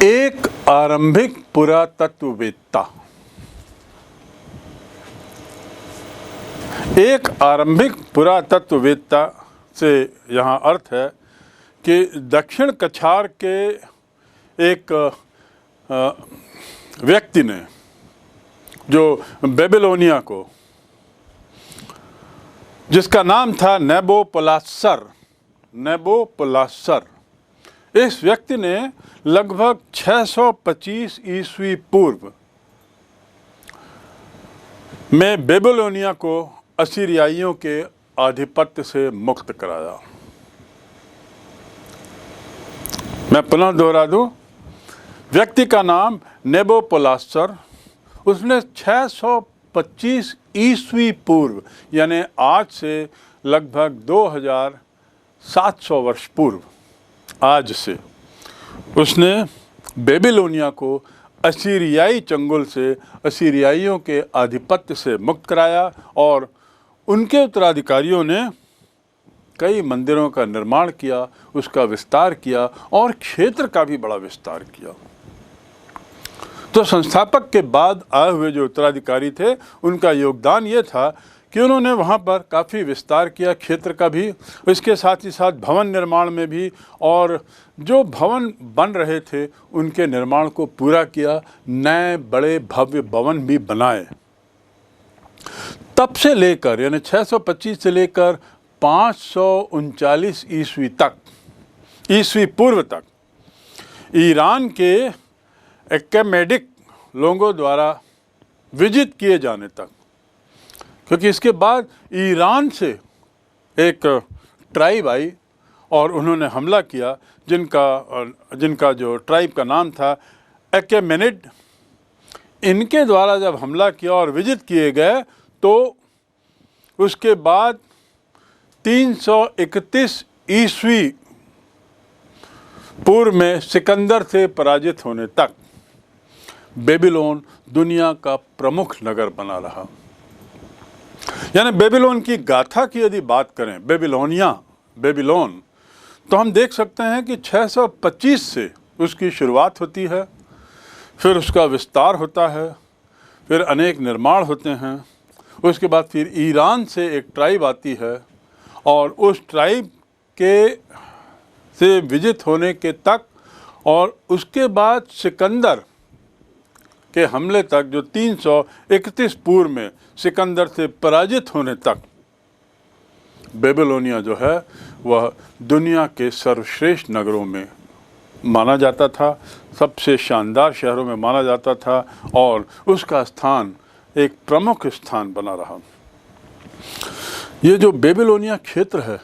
एक आरंभिक पुरातत्ववेत्ता। एक आरंभिक पुरातत्ववेत्ता से यहाँ अर्थ है कि दक्षिण कछार के एक व्यक्ति ने जो बेबीलोनिया को, जिसका नाम था नेबोपोलासर, इस व्यक्ति ने लगभग 625 ईस्वी पूर्व में बेबीलोनिया को असीरियाइयों के आधिपत्य से मुक्त कराया। मैं पुनः दोहरा दूं, व्यक्ति का नाम नेबोपोलासर, उसने 625 ईस्वी पूर्व यानी आज से लगभग 2700 वर्ष पूर्व, आज से उसने बेबीलोनिया को असीरियाई चंगुल से, असीरियाइयों के आधिपत्य से मुक्त कराया और उनके उत्तराधिकारियों ने कई मंदिरों का निर्माण किया, उसका विस्तार किया और क्षेत्र का भी बड़ा विस्तार किया। तो संस्थापक के बाद आए हुए जो उत्तराधिकारी थे, उनका योगदान ये था कि उन्होंने वहाँ पर काफ़ी विस्तार किया क्षेत्र का भी, इसके साथ ही साथ भवन निर्माण में भी, और जो भवन बन रहे थे उनके निर्माण को पूरा किया, नए बड़े भव्य भवन भी बनाए। तब से लेकर यानी 625 से लेकर 539 ईस्वी पूर्व तक ईरान के एक्केमेडिक लोगों द्वारा विजित किए जाने तक, क्योंकि इसके बाद ईरान से एक ट्राइब आई और उन्होंने हमला किया, जिनका जो ट्राइब का नाम था एक्केमेनिड। इनके द्वारा जब हमला किया और विजित किए गए तो उसके बाद 331 ईस्वी पूर्व में सिकंदर से पराजित होने तक बेबीलोन दुनिया का प्रमुख नगर बना रहा। यानी बेबीलोन की गाथा की यदि बात करें, बेबीलोन, तो हम देख सकते हैं कि 625 से उसकी शुरुआत होती है, फिर उसका विस्तार होता है, फिर अनेक निर्माण होते हैं, उसके बाद फिर ईरान से एक ट्राइब आती है और उस ट्राइब के से विजित होने के तक और उसके बाद सिकंदर के हमले तक, जो 331 पूर्व में सिकंदर से पराजित होने तक बेबीलोनिया जो है वह दुनिया के सर्वश्रेष्ठ नगरों में माना जाता था, सबसे शानदार शहरों में माना जाता था और उसका स्थान एक प्रमुख स्थान बना रहा। ये जो बेबीलोनिया क्षेत्र है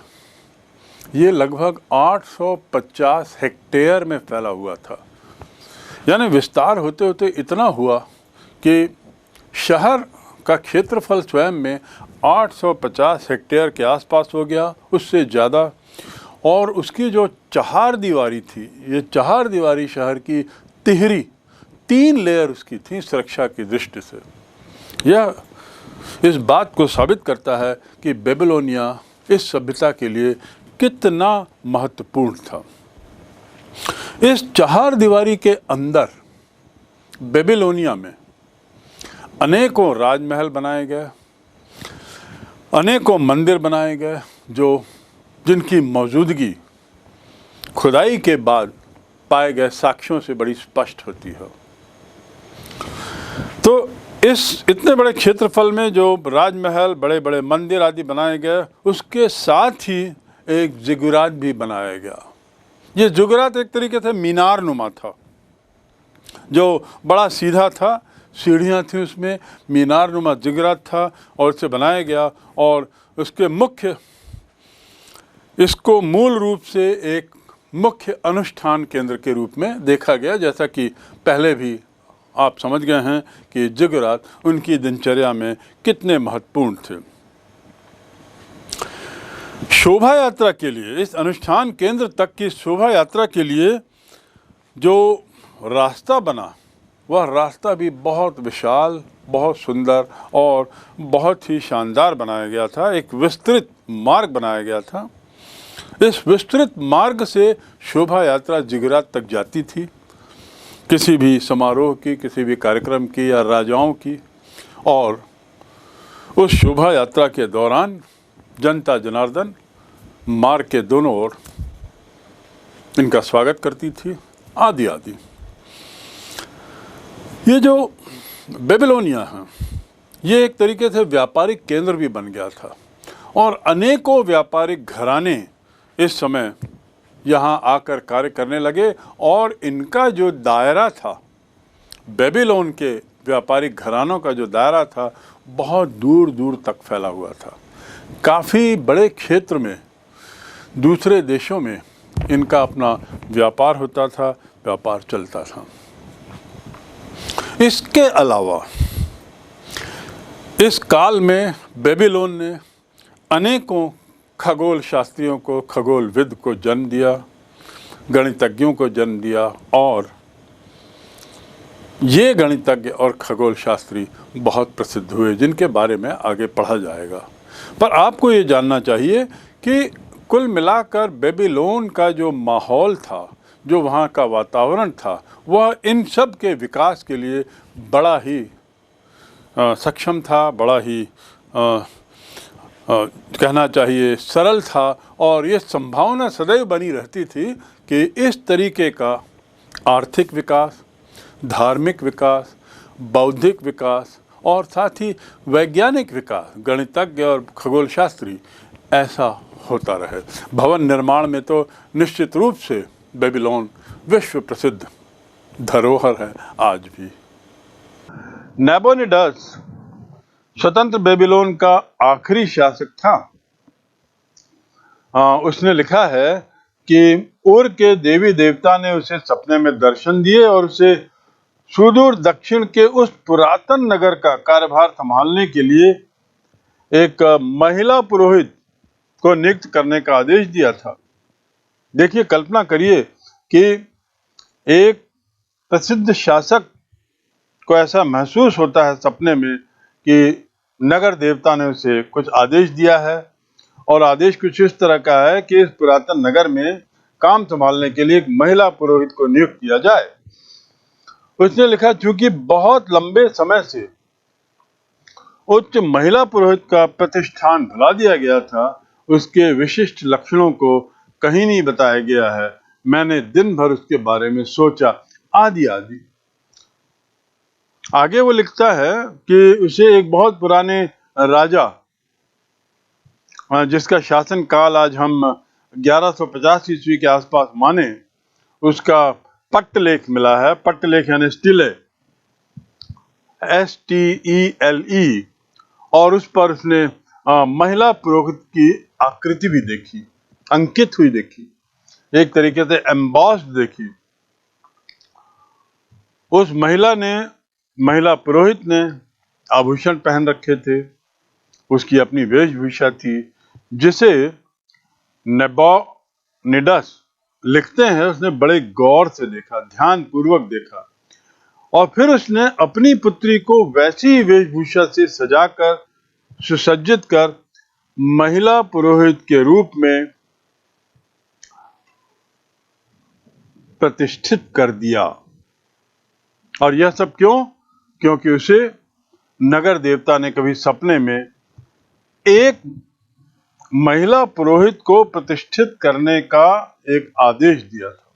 ये लगभग 850 हेक्टेयर में फैला हुआ था। यानी विस्तार होते होते इतना हुआ कि शहर का क्षेत्रफल स्वयं में 850 हेक्टेयर के आसपास हो गया, उससे ज़्यादा। और उसकी जो चहार दीवारी थी, ये चहार दीवारी शहर की तिहरी 3 लेयर उसकी थी सुरक्षा की दृष्टि से। यह इस बात को साबित करता है कि बेबीलोनिया इस सभ्यता के लिए कितना महत्वपूर्ण था। इस चहार दीवारी के अंदर बेबीलोनिया में अनेकों राजमहल बनाए गए, अनेकों मंदिर बनाए गए, जिनकी मौजूदगी खुदाई के बाद पाए गए साक्ष्यों से बड़ी स्पष्ट होती है। तो इस इतने बड़े क्षेत्रफल में जो राजमहल, बड़े बड़े मंदिर आदि बनाए गए, उसके साथ ही एक जिगुरात भी बनाया गया। ये जुगरात एक तरीके से मीनार नुमा था, जो बड़ा सीधा था, सीढ़ियाँ थी उसमें, मीनार नुमा जुगरात था और इसे बनाया गया। और उसके इसको मूल रूप से एक मुख्य अनुष्ठान केंद्र के रूप में देखा गया, जैसा कि पहले भी आप समझ गए हैं कि जुगरात उनकी दिनचर्या में कितने महत्वपूर्ण थे। शोभा यात्रा के लिए, इस अनुष्ठान केंद्र तक की शोभा यात्रा के लिए जो रास्ता बना, वह रास्ता भी बहुत विशाल, बहुत सुंदर और बहुत ही शानदार बनाया गया था। एक विस्तृत मार्ग बनाया गया था। इस विस्तृत मार्ग से शोभा यात्रा जिगरात तक जाती थी। किसी भी समारोह की, किसी भी कार्यक्रम की या राजाओं की। और उस शोभा यात्रा के दौरान जनता जनार्दन मार्ग के दोनों ओर इनका स्वागत करती थी, आदि आदि। ये जो बेबीलोनिया है, ये एक तरीके से व्यापारिक केंद्र भी बन गया था और अनेकों व्यापारिक घराने इस समय यहाँ आकर कार्य करने लगे और इनका जो दायरा था, बेबीलोन के व्यापारिक घरानों का जो दायरा था, बहुत दूर दूर तक फैला हुआ था। काफ़ी बड़े क्षेत्र में, दूसरे देशों में इनका अपना व्यापार होता था, व्यापार चलता था। इसके अलावा इस काल में बेबीलोन ने अनेकों खगोल शास्त्रियों को, खगोलविद को जन्म दिया, गणितज्ञों को जन्म दिया और ये गणितज्ञ और खगोल शास्त्री बहुत प्रसिद्ध हुए, जिनके बारे में आगे पढ़ा जाएगा। पर आपको ये जानना चाहिए कि कुल मिलाकर बेबीलोन का जो माहौल था, जो वहाँ का वातावरण था, वह इन सब के विकास के लिए बड़ा ही सक्षम था, बड़ा ही कहना चाहिए सरल था। और ये संभावना सदैव बनी रहती थी कि इस तरीके का आर्थिक विकास, धार्मिक विकास, बौद्धिक विकास और साथ ही वैज्ञानिक विकास, गणितज्ञ और खगोल शास्त्री, ऐसा होता रहे। भवन निर्माण में तो निश्चित रूप से बेबीलोन विश्व प्रसिद्ध धरोहर है आज भी। नेबोनिडस स्वतंत्र बेबीलोन का आखिरी शासक था। उसने लिखा है कि उर के देवी देवता ने उसे सपने में दर्शन दिए और उसे सुदूर दक्षिण के उस पुरातन नगर का कार्यभार संभालने के लिए एक महिला पुरोहित को नियुक्त करने का आदेश दिया था। देखिए, कल्पना करिए कि एक प्रसिद्ध शासक को ऐसा महसूस होता है सपने में कि नगर देवता ने उसे कुछ आदेश दिया है और आदेश कुछ इस तरह का है कि इस पुरातन नगर में काम संभालने के लिए एक महिला पुरोहित को नियुक्त किया जाए। उसने लिखा, चूंकि बहुत लंबे समय से उच्च महिला पुरोहित का प्रतिष्ठान भुला दिया गया था, उसके विशिष्ट लक्षणों को कहीं नहीं बताया गया है। मैंने दिन भर उसके बारे में सोचा, आदि आदि। आगे वो लिखता है कि उसे एक बहुत पुराने राजा, जिसका शासन काल आज हम 1150 ईस्वी के आसपास माने, उसका पट्टलेख मिला है। पट्टलेख यानी स्टिले, STELE, और उस पर उसने महिला पुरोहित की आकृति भी देखी, अंकित हुई देखी, एक तरीके से एम्बॉस्ड देखी। उस महिला पुरोहित ने आभूषण पहन रखे थे, उसकी अपनी वेशभूषा थी, जिसे नेबोनिडस लिखते हैं उसने बड़े गौर से देखा, ध्यान पूर्वक देखा, और फिर उसने अपनी पुत्री को वैसी वेशभूषा से सजाकर, सुसज्जित कर महिला पुरोहित के रूप में प्रतिष्ठित कर दिया। और यह सब क्यों? क्योंकि उसे नगर देवता ने कभी सपने में एक महिला पुरोहित को प्रतिष्ठित करने का एक आदेश दिया था।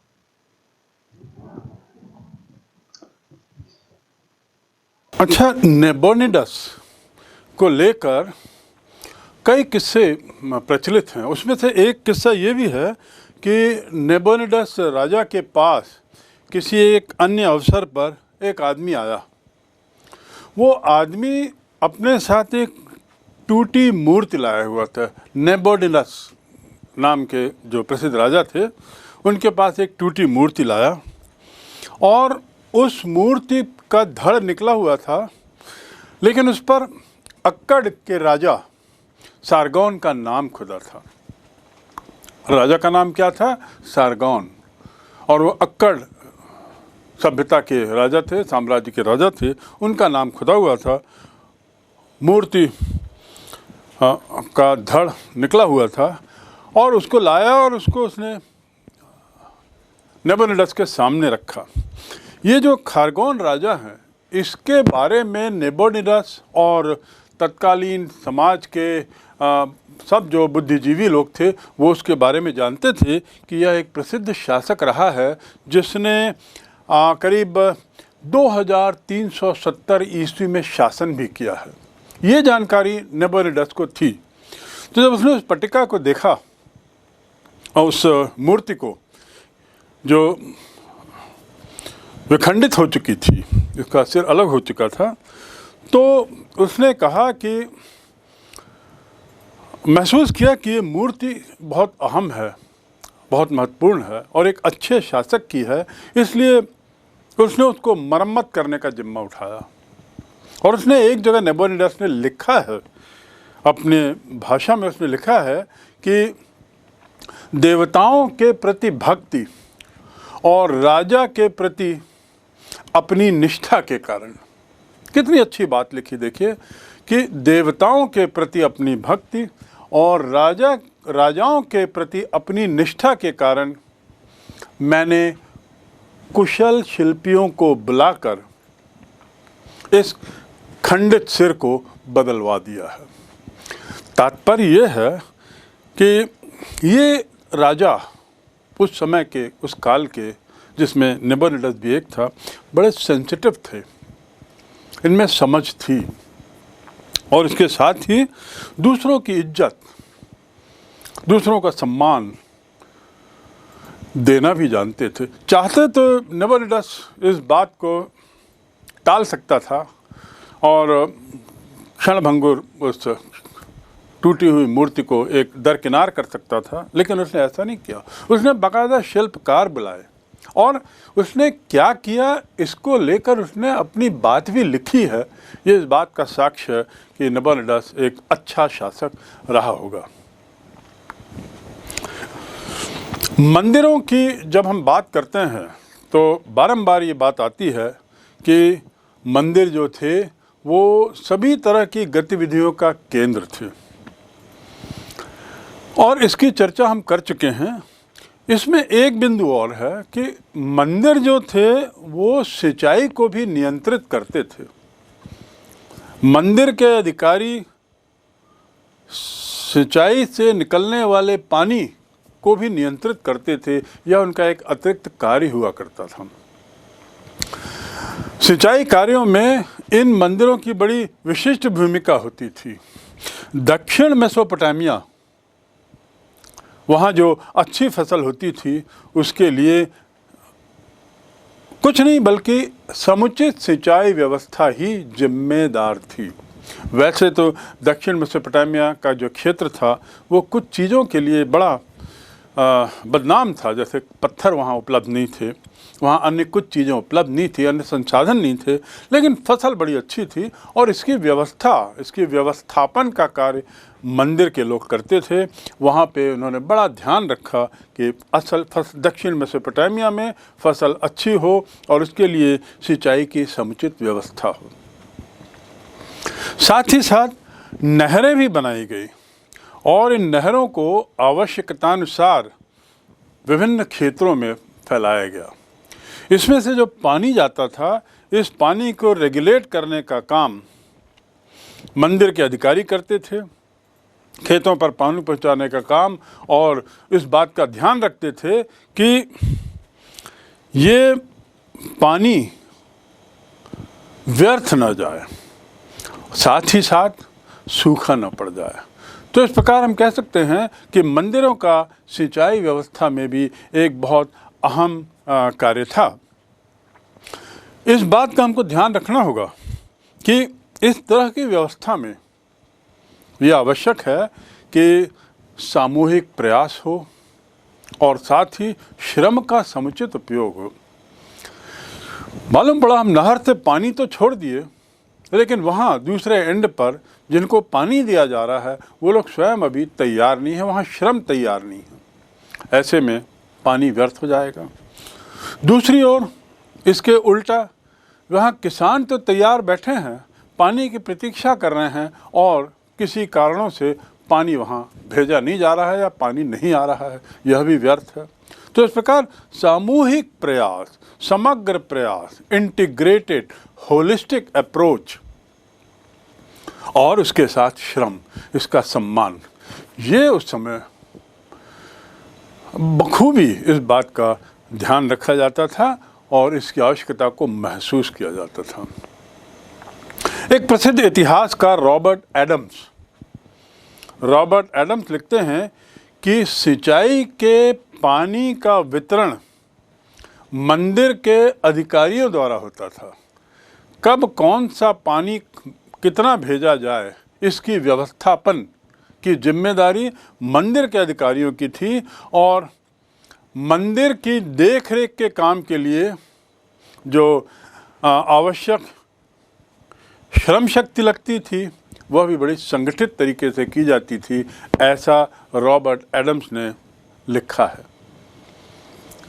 अच्छा, नेबोनिडस को लेकर कई किस्से प्रचलित हैं। उसमें से एक किस्सा ये भी है कि नेबोनिडस राजा के पास किसी एक अन्य अवसर पर एक आदमी आया। वो आदमी अपने साथ एक टूटी मूर्ति लाया हुआ था। नेबोनिडस नाम के जो प्रसिद्ध राजा थे, उनके पास एक टूटी मूर्ति लाया और उस मूर्ति का धड़ निकला हुआ था, लेकिन उस पर अक्कड़ के राजा सारगौन का नाम खुदा था। राजा का नाम क्या था? सारगौन। और वो अक्कड़ सभ्यता के राजा थे, साम्राज्य के राजा थे, उनका नाम खुदा हुआ था। मूर्ति का धड़ निकला हुआ था और उसको लाया और उसको उसने नेबोनिडस के सामने रखा। ये जो खारगोन राजा है, इसके बारे में नेबोनिडस और तत्कालीन समाज के सब जो बुद्धिजीवी लोग थे वो उसके बारे में जानते थे कि यह एक प्रसिद्ध शासक रहा है जिसने करीब 2370 ईस्वी में शासन भी किया है। ये जानकारी नेबोनिडस को थी। तो जब उसने उस पट्टिका को देखा और उस मूर्ति को जो विखंडित हो चुकी थी, इसका सिर अलग हो चुका था, तो उसने कहा कि महसूस किया कि ये मूर्ति बहुत अहम है, बहुत महत्वपूर्ण है और एक अच्छे शासक की है, इसलिए उसने उसको मरम्मत करने का जिम्मा उठाया। और उसने एक जगह नेबोनिडस ने लिखा है, अपने भाषा में उसने लिखा है कि देवताओं के प्रति भक्ति और राजा के प्रति अपनी निष्ठा के कारण, कितनी अच्छी बात लिखी देखिए, कि देवताओं के प्रति अपनी भक्ति और राजाओं के प्रति अपनी निष्ठा के कारण मैंने कुशल शिल्पियों को बुलाकर इस खंडित सिर को बदलवा दिया है। तात्पर्य यह है कि ये राजा उस समय के, उस काल के, जिसमें नेबोनिडस भी एक था, बड़े सेंसिटिव थे, इनमें समझ थी और इसके साथ ही दूसरों की इज्जत, दूसरों का सम्मान देना भी जानते थे। चाहते तो नेबोनिडस इस बात को टाल सकता था और क्षणभंगुर उस टूटी हुई मूर्ति को एक दरकिनार कर सकता था, लेकिन उसने ऐसा नहीं किया। उसने बाकायदा शिल्पकार बुलाए और उसने क्या किया, इसको लेकर उसने अपनी बात भी लिखी है। ये इस बात का साक्ष्य है कि नेबोनिडस एक अच्छा शासक रहा होगा। मंदिरों की जब हम बात करते हैं तो बारंबार ये बात आती है कि मंदिर जो थे वो सभी तरह की गतिविधियों का केंद्र थे और इसकी चर्चा हम कर चुके हैं। इसमें एक बिंदु और है कि मंदिर जो थे वो सिंचाई को भी नियंत्रित करते थे। मंदिर के अधिकारी सिंचाई से निकलने वाले पानी को भी नियंत्रित करते थे, यह उनका एक अतिरिक्त कार्य हुआ करता था। सिंचाई कार्यों में इन मंदिरों की बड़ी विशिष्ट भूमिका होती थी। दक्षिण मेसोपोटामिया, वहाँ जो अच्छी फसल होती थी उसके लिए कुछ नहीं बल्कि समुचित सिंचाई व्यवस्था ही जिम्मेदार थी। वैसे तो दक्षिण मेसोपोटामिया का जो क्षेत्र था वो कुछ चीज़ों के लिए बड़ा बदनाम था, जैसे पत्थर वहाँ उपलब्ध नहीं थे, वहाँ अन्य कुछ चीज़ें उपलब्ध नहीं थी, अन्य संसाधन नहीं थे, लेकिन फसल बड़ी अच्छी थी और इसकी व्यवस्थापन का कार्य मंदिर के लोग करते थे। वहाँ पे उन्होंने बड़ा ध्यान रखा कि दक्षिण मेसोपोटामिया में फसल अच्छी हो और उसके लिए सिंचाई की समुचित व्यवस्था हो। साथ ही साथ नहरें भी बनाई गई और इन नहरों को आवश्यकतानुसार विभिन्न क्षेत्रों में फैलाया गया। इसमें से जो पानी जाता था, इस पानी को रेगुलेट करने का काम मंदिर के अधिकारी करते थे, खेतों पर पानी पहुंचाने का काम, और इस बात का ध्यान रखते थे कि ये पानी व्यर्थ न जाए, साथ ही साथ सूखा न पड़ जाए। तो इस प्रकार हम कह सकते हैं कि मंदिरों का सिंचाई व्यवस्था में भी एक बहुत अहम कार्य था। इस बात का हमको ध्यान रखना होगा कि इस तरह की व्यवस्था में यह आवश्यक है कि सामूहिक प्रयास हो और साथ ही श्रम का समुचित उपयोग हो। मालूम पड़ा हम नहर से पानी तो छोड़ दिए, लेकिन वहाँ दूसरे एंड पर जिनको पानी दिया जा रहा है वो लोग स्वयं अभी तैयार नहीं है, वहाँ श्रम तैयार नहीं है। ऐसे में पानी व्यर्थ हो जाएगा। दूसरी ओर इसके उल्टा वहाँ किसान तो तैयार बैठे हैं, पानी की प्रतीक्षा कर रहे हैं और किसी कारणों से पानी वहाँ भेजा नहीं जा रहा है या पानी नहीं आ रहा है, यह भी व्यर्थ है। तो इस प्रकार सामूहिक प्रयास, समग्र प्रयास, इंटीग्रेटेड होलिस्टिक अप्रोच और उसके साथ श्रम, इसका सम्मान, ये उस समय बखूबी इस बात का ध्यान रखा जाता था और इसकी आवश्यकता को महसूस किया जाता था। एक प्रसिद्ध इतिहासकार रॉबर्ट एडम्स लिखते हैं कि सिंचाई के पानी का वितरण मंदिर के अधिकारियों द्वारा होता था। कब कौन सा पानी कितना भेजा जाए, इसकी व्यवस्थापन की जिम्मेदारी मंदिर के अधिकारियों की थी और मंदिर की देखरेख के काम के लिए जो आवश्यक श्रम शक्ति लगती थी वह भी बड़ी संगठित तरीके से की जाती थी, ऐसा रॉबर्ट एडम्स ने लिखा है।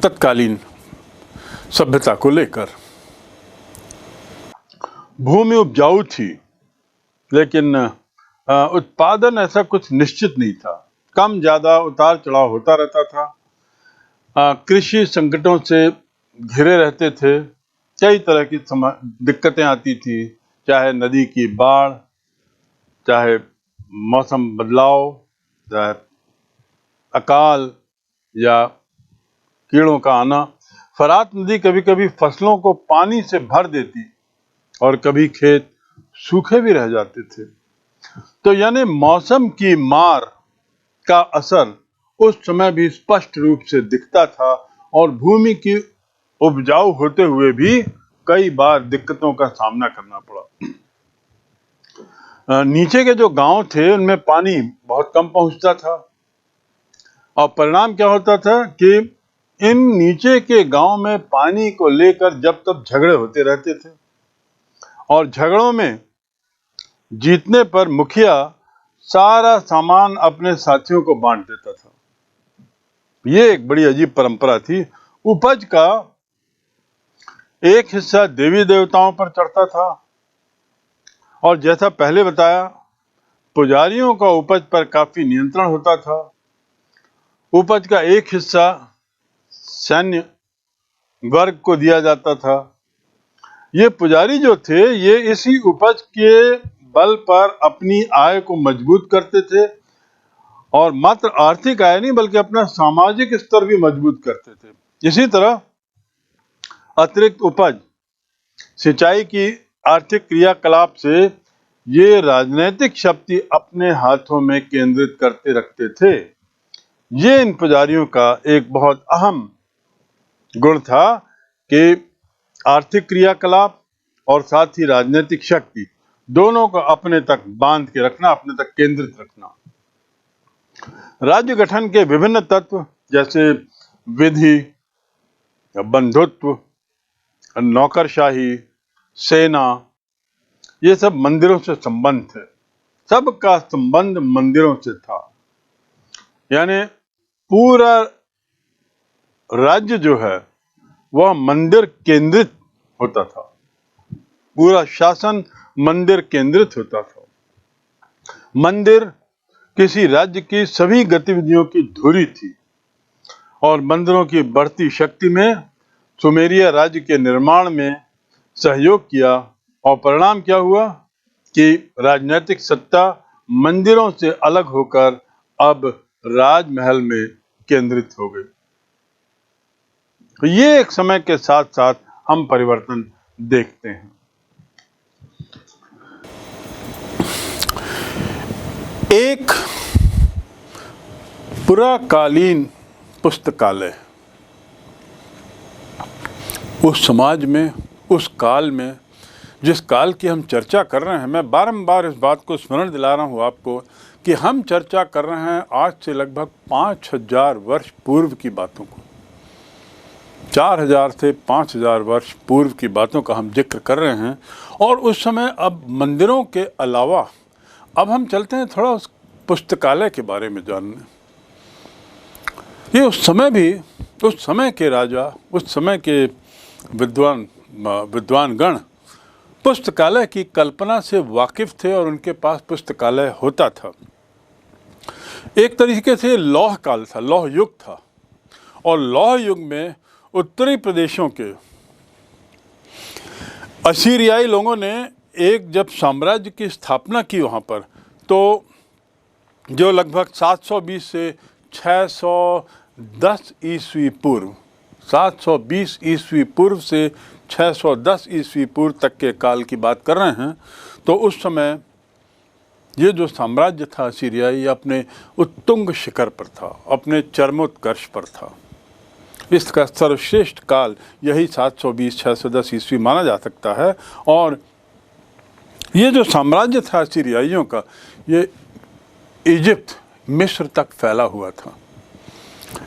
तत्कालीन सभ्यता को लेकर भूमि उपजाऊ थी, लेकिन उत्पादन ऐसा कुछ निश्चित नहीं था। कम ज़्यादा उतार चढ़ाव होता रहता था। कृषि संकटों से घिरे रहते थे। कई तरह की दिक्कतें आती थी, चाहे नदी की बाढ़, चाहे मौसम बदलाव, चाहे अकाल या कीड़ों का आना। फरात नदी कभी कभी फसलों को पानी से भर देती और कभी खेत सूखे भी रह जाते थे। तो यानी मौसम की मार का असर उस समय भी स्पष्ट रूप से दिखता था और भूमि की उपजाऊ होते हुए भी कई बार दिक्कतों का सामना करना पड़ा। नीचे के जो गांव थे उनमें पानी बहुत कम पहुंचता था और परिणाम क्या होता था कि इन नीचे के गांव में पानी को लेकर जब तब झगड़े होते रहते थे और झगड़ों में जीतने पर मुखिया सारा सामान अपने साथियों को बांट देता था। ये एक बड़ी अजीब परंपरा थी। उपज का एक हिस्सा देवी देवताओं पर चढ़ता था और जैसा पहले बताया, पुजारियों का उपज पर काफी नियंत्रण होता था। उपज का एक हिस्सा सैन्य वर्ग को दिया जाता था। ये पुजारी जो थे ये इसी उपज के बल पर अपनी आय को मजबूत करते थे और मात्र आर्थिक आय नहीं बल्कि अपना सामाजिक स्तर भी मजबूत करते थे। इसी तरह अतिरिक्त उपज, सिंचाई की आर्थिक क्रियाकलाप से ये राजनीतिक शक्ति अपने हाथों में केंद्रित करते रखते थे। ये इन पुजारियों का एक बहुत अहम गुण था कि आर्थिक क्रियाकलाप और साथ ही राजनीतिक शक्ति दोनों को अपने तक बांध के रखना, अपने तक केंद्रित रखना। राज्य गठन के विभिन्न तत्व जैसे विधि, बंधुत्व, नौकरशाही, सेना, ये सब मंदिरों से संबंध थे। सबका संबंध मंदिरों से था। यानी पूरा राज्य जो है वह मंदिर केंद्रित होता था। पूरा शासन मंदिर केंद्रित होता था। मंदिर किसी राज्य की सभी गतिविधियों की धुरी थी और मंदिरों की बढ़ती शक्ति में सुमेरिया राज्य के निर्माण में सहयोग किया और परिणाम क्या हुआ कि राजनीतिक सत्ता मंदिरों से अलग होकर अब राजमहल में केंद्रित हो गई। तो ये एक समय के साथ साथ हम परिवर्तन देखते हैं। एक पुराकालीन पुस्तकालय उस समाज में, उस काल में, जिस काल की हम चर्चा कर रहे हैं, मैं बारंबार इस बात को स्मरण दिला रहा हूँ आपको कि हम चर्चा कर रहे हैं आज से लगभग 5000 वर्ष पूर्व की बातों को। 4000 से 5000 वर्ष पूर्व की बातों का हम जिक्र कर रहे हैं। और उस समय अब मंदिरों के अलावा अब हम चलते हैं थोड़ा उस पुस्तकालय के बारे में जानने। ये उस समय भी, उस समय के राजा, उस समय के विद्वानगण पुस्तकालय की कल्पना से वाकिफ थे और उनके पास पुस्तकालय होता था। एक तरीके से लौह काल था, लौह युग था। और लौह युग में उत्तरी प्रदेशों के असीरियाई लोगों ने एक जब साम्राज्य की स्थापना की वहाँ पर, तो जो लगभग 720 से 610 ईस्वी पूर्व, 720 ईस्वी पूर्व से 610 ईस्वी पूर्व तक के काल की बात कर रहे हैं, तो उस समय ये जो साम्राज्य था असीरियाई अपने उत्तुंग शिखर पर था, अपने चरमोत्कर्ष पर था। इसका सर्वश्रेष्ठ काल यही 720-610 ईस्वी माना जा सकता है। और ये जो साम्राज्य था असीरियाइयों का, ये इजिप्ट, मिस्र तक फैला हुआ था,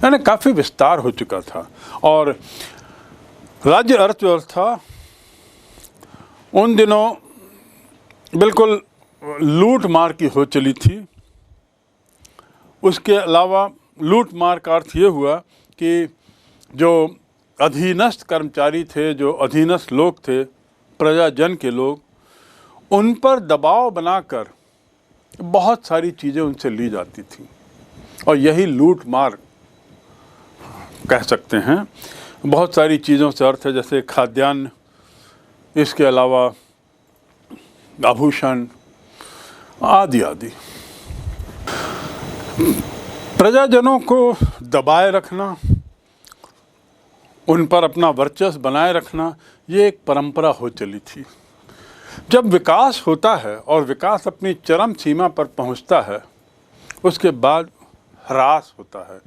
यानी काफ़ी विस्तार हो चुका था। और राज्य अर्थव्यवस्था उन दिनों बिल्कुल लूट मार की हो चली थी। उसके अलावा लूट मार का अर्थ ये हुआ कि जो अधीनस्थ कर्मचारी थे, जो अधीनस्थ लोग थे, प्रजाजन के लोग, उन पर दबाव बनाकर बहुत सारी चीज़ें उनसे ली जाती थी, और यही लूट मार कह सकते हैं। बहुत सारी चीज़ों से अर्थ है, जैसे खाद्यान्न, इसके अलावा आभूषण आदि आदि। प्रजाजनों को दबाए रखना, उन पर अपना वर्चस्व बनाए रखना, ये एक परंपरा हो चली थी। जब विकास होता है और विकास अपनी चरम सीमा पर पहुंचता है, उसके बाद ह्रास होता है,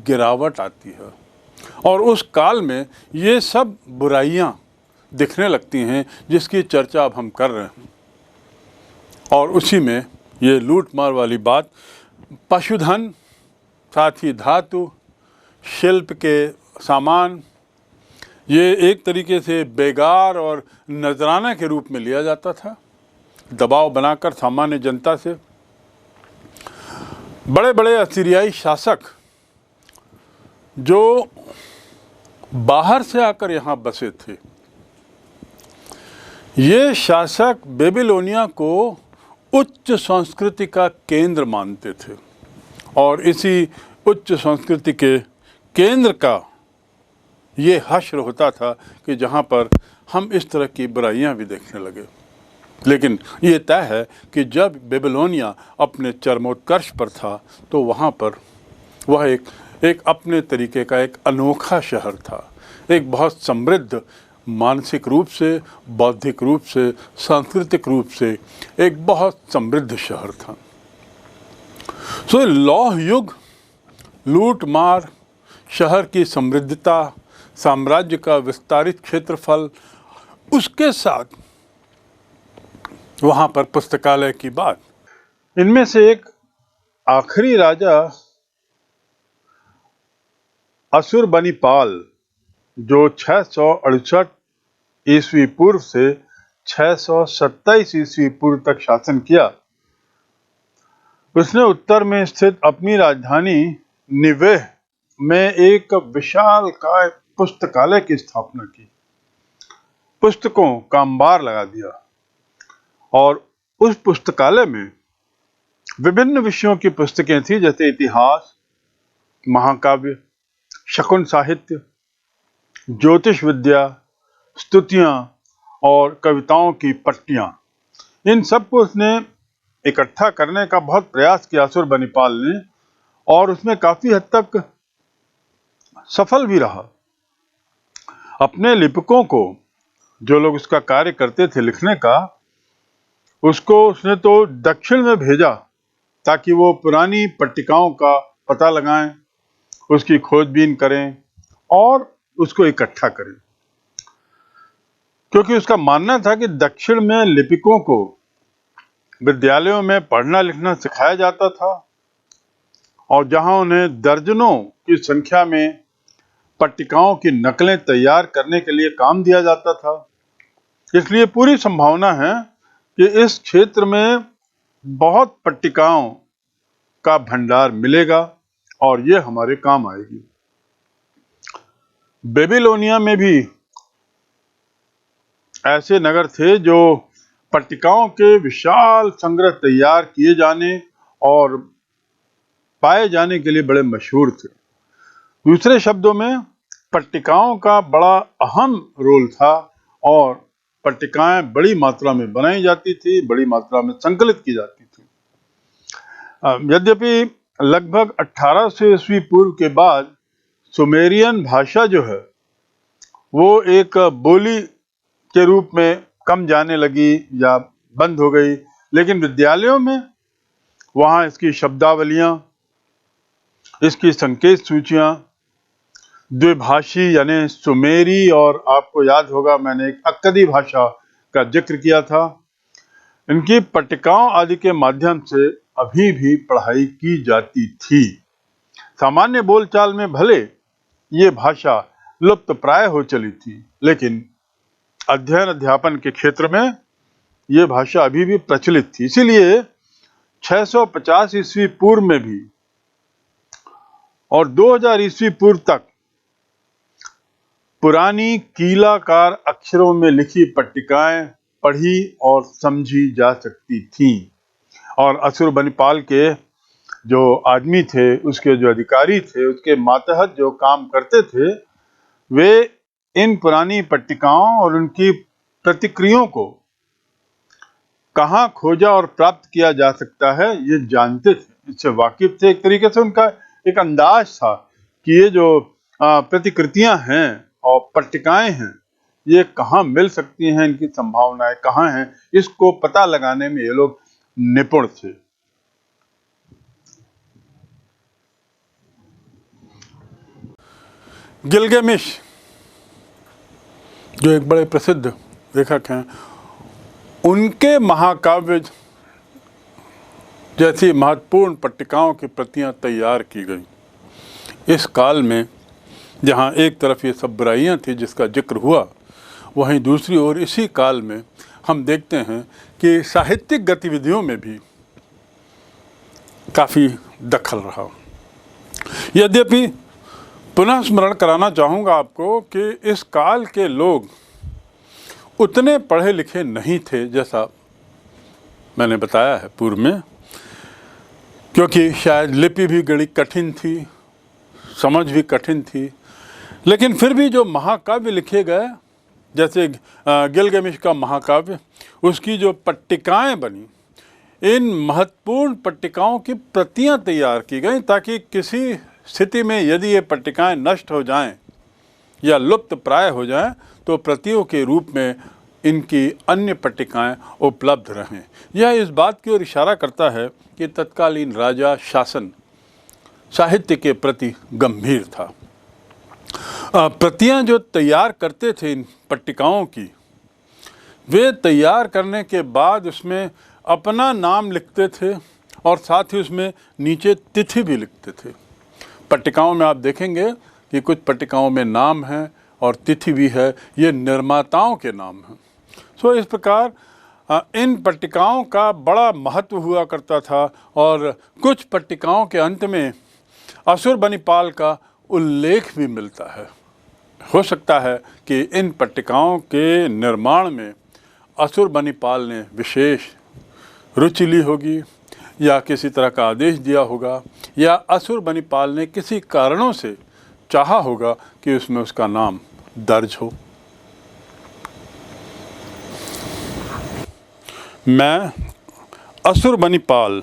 गिरावट आती है, और उस काल में ये सब बुराइयां दिखने लगती हैं जिसकी चर्चा अब हम कर रहे हैं। और उसी में ये लूट मार वाली बात, पशुधन, साथ ही धातु, शिल्प के सामान, ये एक तरीके से बेगार और नजराना के रूप में लिया जाता था, दबाव बनाकर सामान्य जनता से। बड़े बड़े असीरियाई शासक जो बाहर से आकर यहाँ बसे थे, ये शासक बेबीलोनिया को उच्च संस्कृति का केंद्र मानते थे, और इसी उच्च संस्कृति के केंद्र का ये हश्र होता था कि जहाँ पर हम इस तरह की बुराइयाँ भी देखने लगे। लेकिन ये तय है कि जब बेबीलोनिया अपने चरमोत्कर्ष पर था, तो वहाँ पर वह एक अपने तरीके का एक अनोखा शहर था, एक बहुत समृद्ध, मानसिक रूप से, बौद्धिक रूप से, सांस्कृतिक रूप से एक बहुत समृद्ध शहर था। सो लौह युग, लूट मार, शहर की समृद्धता, साम्राज्य का विस्तारित क्षेत्रफल, उसके साथ वहाँ पर पुस्तकालय की बात। इनमें से एक आखिरी राजा अशुरबनीपाल, जो 668 ईस्वी पूर्व से 627 ईस्वी पूर्व तक शासन किया, उसने उत्तर में स्थित अपनी राजधानी निवेह में एक विशाल काय पुस्तकालय की स्थापना की। पुस्तकों का अंबार लगा दिया, और उस पुस्तकालय में विभिन्न विषयों की पुस्तकें थी, जैसे इतिहास, महाकाव्य, शकुन साहित्य, ज्योतिष विद्या, स्तुतियां और कविताओं की पट्टियां। इन सबको उसने इकट्ठा करने का बहुत प्रयास किया अशुरबनीपाल ने, और उसमें काफी हद तक सफल भी रहा। अपने लिपकों को, जो लोग उसका कार्य करते थे लिखने का, उसको उसने तो दक्षिण में भेजा ताकि वो पुरानी पट्टिकाओं का पता लगाएं, उसकी खोजबीन करें और उसको इकट्ठा करें, क्योंकि उसका मानना था कि दक्षिण में लिपिकों को विद्यालयों में पढ़ना लिखना सिखाया जाता था, और जहां उन्हें दर्जनों की संख्या में पट्टिकाओं की नकलें तैयार करने के लिए काम दिया जाता था। इसलिए पूरी संभावना है कि इस क्षेत्र में बहुत पट्टिकाओं का भंडार मिलेगा, और ये हमारे काम आएगी। बेबीलोनिया में भी ऐसे नगर थे जो पट्टिकाओं के विशाल संग्रह तैयार किए जाने और पाए जाने के लिए बड़े मशहूर थे। दूसरे शब्दों में, पट्टिकाओं का बड़ा अहम रोल था, और पट्टिकाएं बड़ी मात्रा में बनाई जाती थी, बड़ी मात्रा में संकलित की जाती थी। यद्यपि लगभग 1800 ईस्वी पूर्व के बाद सुमेरियन भाषा जो है वो एक बोली के रूप में कम जाने लगी या बंद हो गई, लेकिन विद्यालयों में वहाँ इसकी शब्दावलियाँ, इसकी संकेत सूचियाँ, द्विभाषी यानी सुमेरी, और आपको याद होगा मैंने एक अक्कदी भाषा का जिक्र किया था, इनकी पट्टिकाओं आदि के माध्यम से अभी भी पढ़ाई की जाती थी। सामान्य बोलचाल में भले ये भाषा लुप्त प्राय हो चली थी, लेकिन अध्ययन अध्यापन के क्षेत्र में ये भाषा अभी भी प्रचलित थी। इसीलिए 650 ईस्वी पूर्व में भी और 2000 ईस्वी पूर्व तक पुरानी कीलाकार अक्षरों में लिखी पट्टिकाएं पढ़ी और समझी जा सकती थीं, और अशुरबनिपाल के जो आदमी थे, उसके जो अधिकारी थे, उसके मातहत जो काम करते थे, वे इन पुरानी पट्टिकाओं और उनकी प्रतिक्रियाओं को कहाँ खोजा और प्राप्त किया जा सकता है ये जानते थे, इससे वाकिफ थे। एक तरीके से उनका एक अंदाज था कि ये जो प्रतिकृतियां हैं और पट्टिकाएं हैं ये कहाँ मिल सकती हैं, इनकी संभावनाएं कहाँ हैं, इसको पता लगाने में ये लोग निपुण थे। गिलगामेश जो एक बड़े प्रसिद्ध लेखक हैं, उनके महाकाव्य जैसी महत्वपूर्ण पट्टिकाओं की प्रतियां तैयार की गई। इस काल में जहां एक तरफ ये सब बुराइयां थी जिसका जिक्र हुआ, वहीं दूसरी ओर इसी काल में हम देखते हैं कि साहित्यिक गतिविधियों में भी काफ़ी दखल रहा। यद्यपि पुनः स्मरण कराना चाहूँगा आपको कि इस काल के लोग उतने पढ़े लिखे नहीं थे जैसा मैंने बताया है पूर्व में, क्योंकि शायद लिपि भी बड़ी कठिन थी, समझ भी कठिन थी, लेकिन फिर भी जो महाकाव्य लिखे गए, जैसे गिलगामेश का महाकाव्य, उसकी जो पट्टिकाएं बनी, इन महत्वपूर्ण पट्टिकाओं की प्रतियां तैयार की गई ताकि किसी स्थिति में यदि ये पट्टिकाएं नष्ट हो जाएं या लुप्त प्राय हो जाएं तो प्रतियों के रूप में इनकी अन्य पट्टिकाएं उपलब्ध रहें। यह इस बात की ओर इशारा करता है कि तत्कालीन राजा शासन साहित्य के प्रति गंभीर था। प्रतियां जो तैयार करते थे इन पट्टिकाओं की, वे तैयार करने के बाद उसमें अपना नाम लिखते थे और साथ ही उसमें नीचे तिथि भी लिखते थे। पट्टिकाओं में आप देखेंगे कि कुछ पट्टिकाओं में नाम है और तिथि भी है, ये निर्माताओं के नाम हैं। सो इस प्रकार इन पट्टिकाओं का बड़ा महत्व हुआ करता था, और कुछ पट्टिकाओं के अंत में अशुरबनिपाल का उल्लेख भी मिलता है। हो सकता है कि इन पट्टिकाओं के निर्माण में अशुरबनिपाल ने विशेष रुचि ली होगी या किसी तरह का आदेश दिया होगा, या अशुरबनिपाल ने किसी कारणों से चाहा होगा कि उसमें उसका नाम दर्ज हो। मैं अशुरबनिपाल,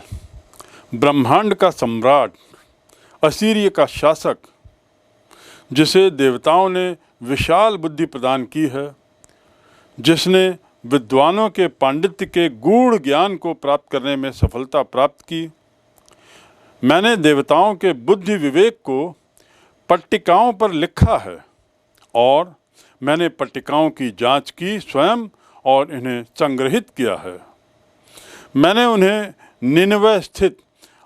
ब्रह्मांड का सम्राट, असीरिया का शासक, जिसे देवताओं ने विशाल बुद्धि प्रदान की है, जिसने विद्वानों के पांडित्य के गूढ़ ज्ञान को प्राप्त करने में सफलता प्राप्त की, मैंने देवताओं के बुद्धि विवेक को पट्टिकाओं पर लिखा है, और मैंने पट्टिकाओं की जांच की स्वयं और इन्हें संग्रहित किया है। मैंने उन्हें निनवे स्थित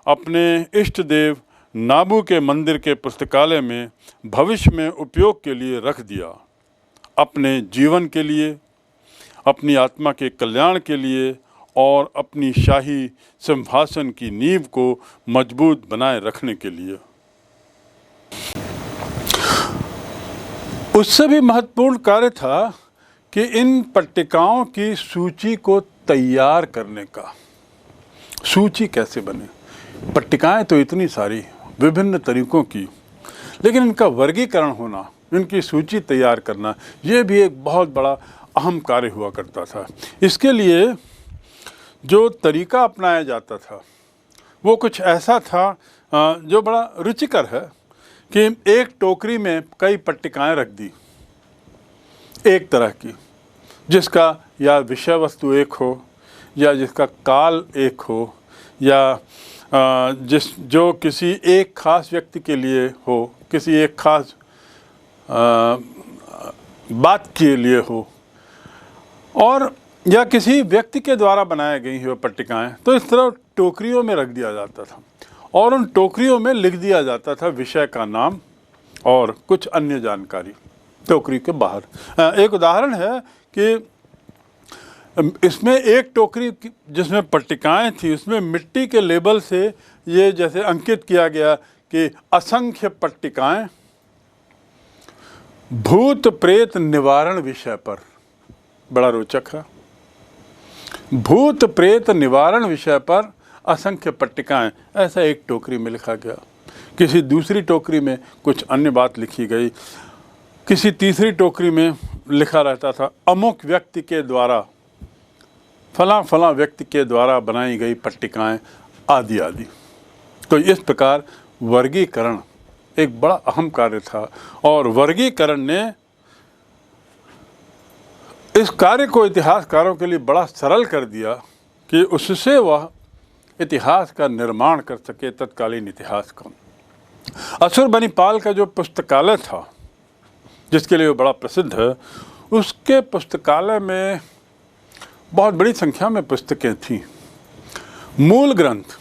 अपने इष्ट देव नाबू के मंदिर के पुस्तकालय में भविष्य में उपयोग के लिए रख दिया, अपने जीवन के लिए, अपनी आत्मा के कल्याण के लिए और अपनी शाही सिंहासन की नींव को मजबूत बनाए रखने के लिए। उससे भी महत्वपूर्ण कार्य था कि इन पट्टिकाओं की सूची को तैयार करने का। सूची कैसे बने? पट्टिकाएं तो इतनी सारी विभिन्न तरीकों की, लेकिन इनका वर्गीकरण होना, इनकी सूची तैयार करना, ये भी एक बहुत बड़ा अहम कार्य हुआ करता था। इसके लिए जो तरीका अपनाया जाता था वो कुछ ऐसा था जो बड़ा रुचिकर है कि एक टोकरी में कई पट्टिकाएं रख दी एक तरह की, जिसका या विषय वस्तु एक हो या जिसका काल एक हो या जो किसी एक खास व्यक्ति के लिए हो, किसी एक खास बात के लिए हो, और या किसी व्यक्ति के द्वारा बनाई गई हुई पट्टिकाएं। तो इस तरह टोकरियों में रख दिया जाता था और उन टोकरियों में लिख दिया जाता था विषय का नाम और कुछ अन्य जानकारी टोकरी के बाहर। एक उदाहरण है कि इसमें एक टोकरी जिसमें पट्टिकाएं थी, उसमें मिट्टी के लेबल से ये जैसे अंकित किया गया कि असंख्य पट्टिकाएं भूत प्रेत निवारण विषय पर। बड़ा रोचक है, भूत प्रेत निवारण विषय पर असंख्य पट्टिकाएं, ऐसा एक टोकरी में लिखा गया। किसी दूसरी टोकरी में कुछ अन्य बात लिखी गई, किसी तीसरी टोकरी में लिखा रहता था अमुक व्यक्ति के द्वारा, फला व्यक्ति के द्वारा बनाई गई पट्टिकाएं आदि आदि। तो इस प्रकार वर्गीकरण एक बड़ा अहम कार्य था और वर्गीकरण ने इस कार्य को इतिहासकारों के लिए बड़ा सरल कर दिया कि उससे वह इतिहास का निर्माण कर सके, तत्कालीन इतिहास का। असुरबनीपाल का जो पुस्तकालय था, जिसके लिए वो बड़ा प्रसिद्ध है, उसके पुस्तकालय में बहुत बड़ी संख्या में पुस्तकें थीं। मूल ग्रंथ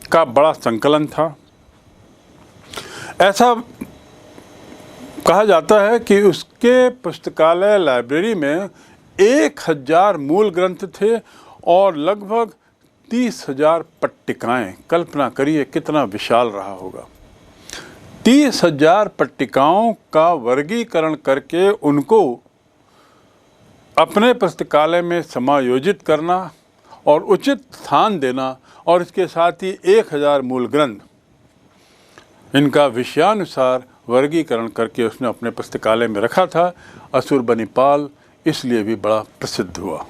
का बड़ा संकलन था। ऐसा कहा जाता है कि उसके पुस्तकालय लाइब्रेरी में 1000 मूल ग्रंथ थे और लगभग 30,000 पट्टिकाएं। कल्पना करिए कितना विशाल रहा होगा। 30,000 पट्टिकाओं का वर्गीकरण करके उनको अपने पुस्तकालय में समायोजित करना और उचित स्थान देना, और इसके साथ ही 1000 मूल ग्रंथ, इनका विषयानुसार वर्गीकरण करके उसने अपने पुस्तकालय में रखा था। असुरबनीपाल इसलिए भी बड़ा प्रसिद्ध हुआ।